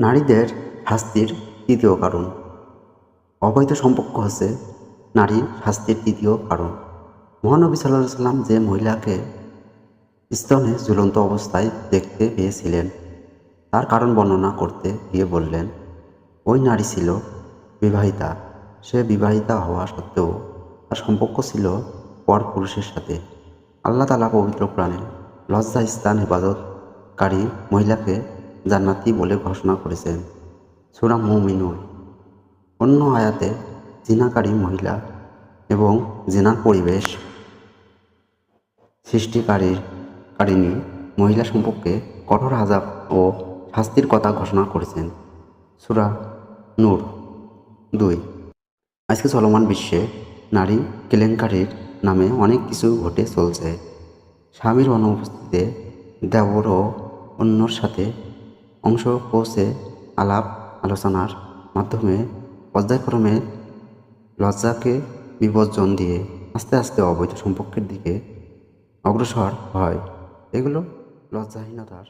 নারীদের শাস্তির তৃতীয় কারণ। অবৈধ সম্পর্ক হচ্ছে নারীর শাস্তির তৃতীয় কারণ। মহানবী সাল্লাল্লাহু আলাইহি সাল্লাম যে মহিলাকে স্তনে ঝুলন্ত অবস্থায় দেখতে পেয়েছিলেন, তার কারণ বর্ণনা করতে গিয়ে বললেন, ওই নারী ছিল বিবাহিতা। সে বিবাহিতা হওয়া সত্ত্বেও তার সম্পর্ক ছিল পর পুরুষের সাথে। আল্লাহ তাআলা পবিত্র কোরআনে লজ্জা স্থান হেফাজতকারী মহিলাকে জান্নাতি বলে ঘোষণা করেছেন, সূরা মুমিনুন। অন্য আয়াতে জিনাকারী মহিলা এবং জিনার পরিবেশ সৃষ্টিকারিণী মহিলা সম্পর্কে কঠোর আযাব ও শাস্তির কথা ঘোষণা করেছেন, সূরা নূর 2। আজকে চলমান বিশ্বে নারী কেলেঙ্কারির নামে অনেক কিছু ঘটে চলছে। স্বামীর অনুপস্থিতিতে দেবর ও অন্যর সাথে অংশগ্রহণে আলাপ আলোচনার মাধ্যমে পর্যায়ক্রমে লজ্জাকে বিসর্জন দিয়ে আস্তে আস্তে অবৈধ সম্পর্কের দিকে অগ্রসর হয়। এগুলো লজ্জাহীনতার